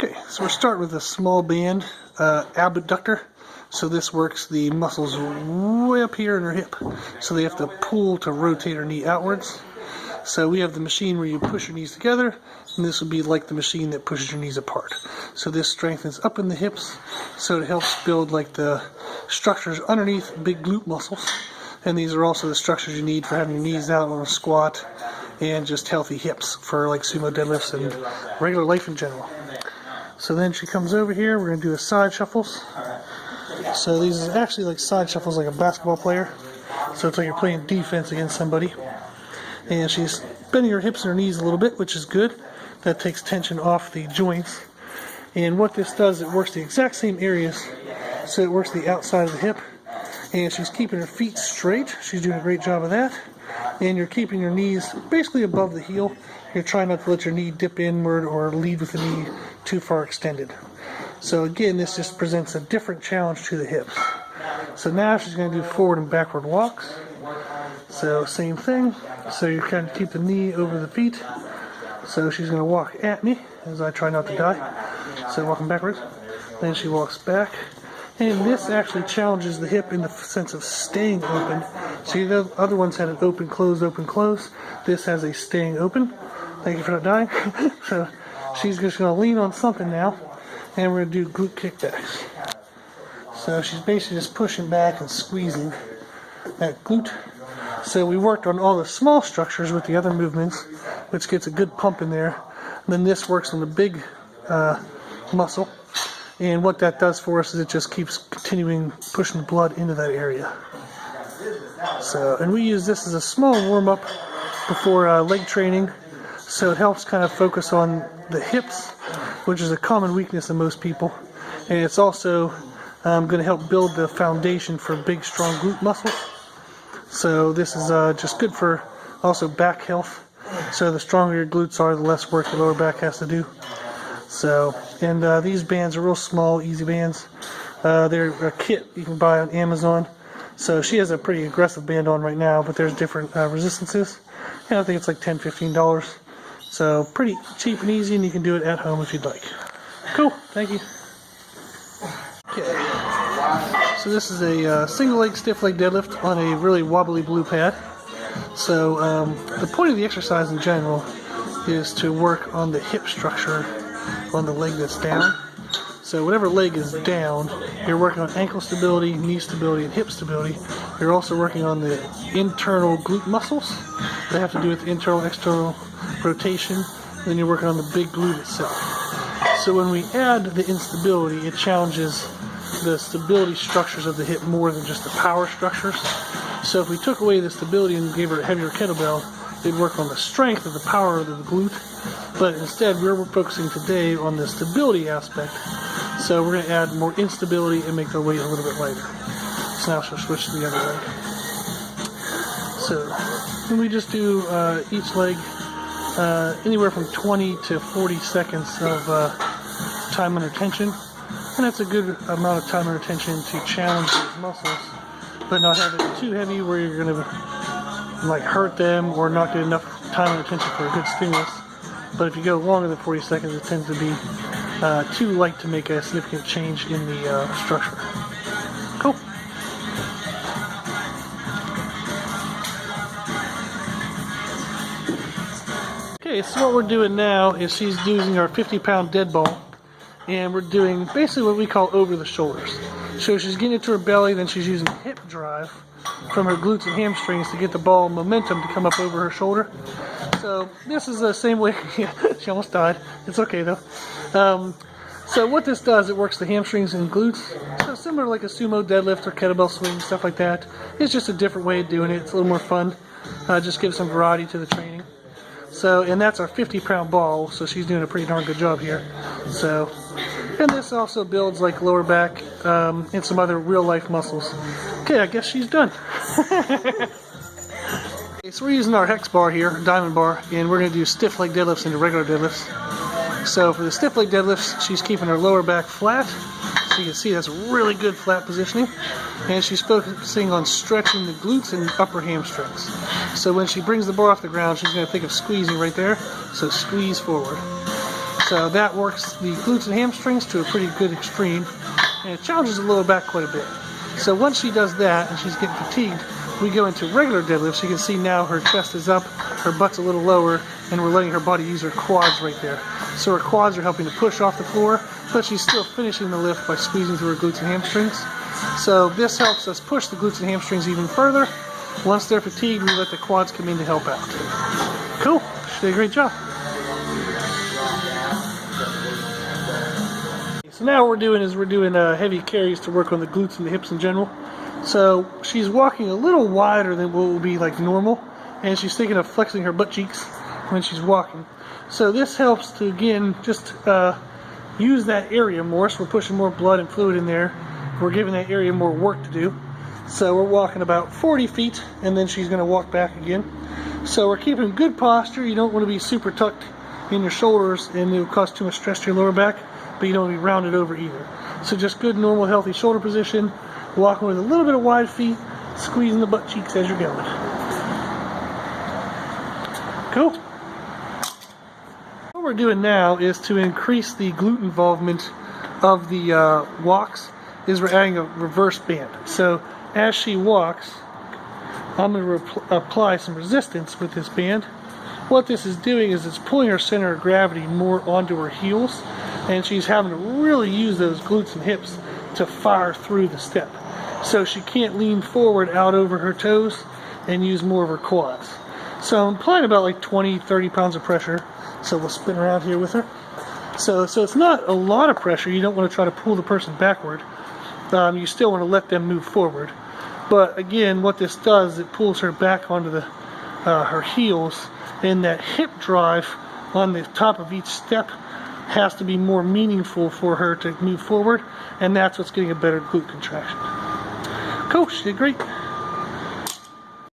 Okay, so we're starting with a small band abductor. So this works the muscles way up here in her hip. So they have to pull to rotate her knee outwards. So we have the machine where you push your knees together, and this would be like the machine that pushes your knees apart. So this strengthens up in the hips, so it helps build like the structures underneath big glute muscles. And these are also the structures you need for having your knees out on a squat and just healthy hips for like sumo deadlifts and regular life in general. So then she comes over here, we're going to do a side shuffles. So these are actually like side shuffles like a basketball player. So it's like you're playing defense against somebody. And she's bending her hips and her knees a little bit, which is good. That takes tension off the joints. And what this does, it works the exact same areas. So it works the outside of the hip. And she's keeping her feet straight. She's doing a great job of that. And you're keeping your knees basically above the heel. You're trying not to let your knee dip inward or lead with the knee too far extended. So again, this just presents a different challenge to the hips. So now she's going to do forward and backward walks. So same thing. So you kind of keep the knee over the feet. So she's going to walk at me as I try not to die. So walking backwards. Then she walks back. And this actually challenges the hip in the sense of staying open. See, the other ones had an open, close, open, close. This has a staying open. Thank you for not dying. So she's just going to lean on something now. And we're going to do glute kickbacks. So she's basically just pushing back and squeezing that glute. So we worked on all the small structures with the other movements, which gets a good pump in there. And then this works on the big muscle. And what that does for us is it just keeps continuing pushing blood into that area. So, and we use this as a small warm-up before leg training. So it helps kind of focus on the hips, which is a common weakness in most people. And it's also going to help build the foundation for big, strong glute muscles. So this is just good for also back health. So the stronger your glutes are, the less work the lower back has to do. So, and these bands are real small, easy bands. They're a kit you can buy on Amazon. So she has a pretty aggressive band on right now, but there's different resistances. And I think it's like $10, $15. So pretty cheap and easy, and you can do it at home if you'd like. Cool, thank you. Okay, so this is a single leg stiff leg deadlift on a really wobbly blue pad. So the point of the exercise in general is to work on the hip structure on the leg that's down. So whatever leg is down, you're working on ankle stability, knee stability, and hip stability. You're also working on the internal glute muscles that have to do with internal, external rotation. And then you're working on the big glute itself. So when we add the instability, it challenges the stability structures of the hip more than just the power structures. So if we took away the stability and gave her a heavier kettlebell, it'd work on the strength of the power of the glute. But instead, we're focusing today on the stability aspect. So we're going to add more instability and make the weight a little bit lighter. So now she'll switch to the other leg. So then we just do each leg anywhere from 20 to 40 seconds of time under tension. And that's a good amount of time under tension to challenge those muscles, but not have it too heavy where you're going to like hurt them or not get enough time under tension for a good stimulus. But if you go longer than 40 seconds, it tends to be too light to make a significant change in the structure. Cool. Okay, so what we're doing now is she's using our 50-pound dead ball, and we're doing basically what we call over the shoulders. So she's getting it to her belly, then she's using hip drive from her glutes and hamstrings to get the ball momentum to come up over her shoulder. So this is the same way. She almost died. It's okay though. So what this does, it works the hamstrings and glutes. So similar to like a sumo deadlift or kettlebell swing, stuff like that. It's just a different way of doing it. It's a little more fun. Just gives some variety to the training. So, and that's our 50-pound ball. So she's doing a pretty darn good job here. So, and this also builds like lower back and some other real life muscles. Okay, I guess she's done. Okay, so we're using our hex bar here, diamond bar, and we're going to do stiff leg deadlifts into regular deadlifts. So for the stiff leg deadlifts, she's keeping her lower back flat. So you can see that's really good flat positioning. And she's focusing on stretching the glutes and upper hamstrings. So when she brings the bar off the ground, she's going to think of squeezing right there. So squeeze forward. So that works the glutes and hamstrings to a pretty good extreme, and it challenges the lower back quite a bit. So once she does that and she's getting fatigued, we go into regular deadlifts. You can see now her chest is up, her butt's a little lower, and we're letting her body use her quads right there. So her quads are helping to push off the floor, but she's still finishing the lift by squeezing through her glutes and hamstrings. So this helps us push the glutes and hamstrings even further. Once they're fatigued, we let the quads come in to help out. Cool. She did a great job. So now what we're doing heavy carries to work on the glutes and the hips in general. So she's walking a little wider than what would be like normal, and she's thinking of flexing her butt cheeks when she's walking. So this helps to, again, just use that area more. So we're pushing more blood and fluid in there. We're giving that area more work to do. So we're walking about 40 feet, and then she's going to walk back again. So we're keeping good posture. You don't want to be super tucked in your shoulders, and it'll cause too much stress to your lower back, but you don't want to be rounded over either. So just good, normal, healthy shoulder position, walking with a little bit of wide feet, squeezing the butt cheeks as you're going. Cool. What we're doing now is to increase the glute involvement of the walks, is we're adding a reverse band. So as she walks, I'm going to apply some resistance with this band. What this is doing is it's pulling her center of gravity more onto her heels, and she's having to really use those glutes and hips to fire through the step. So she can't lean forward out over her toes and use more of her quads. So I'm applying about like 20-30 pounds of pressure. So we'll spin around here with her. So it's not a lot of pressure. You don't want to try to pull the person backward. You still want to let them move forward. But again, what this does, it pulls her back onto the her heels, and that hip drive on the top of each step has to be more meaningful for her to move forward, and that's what's getting a better glute contraction. Cool, she did great.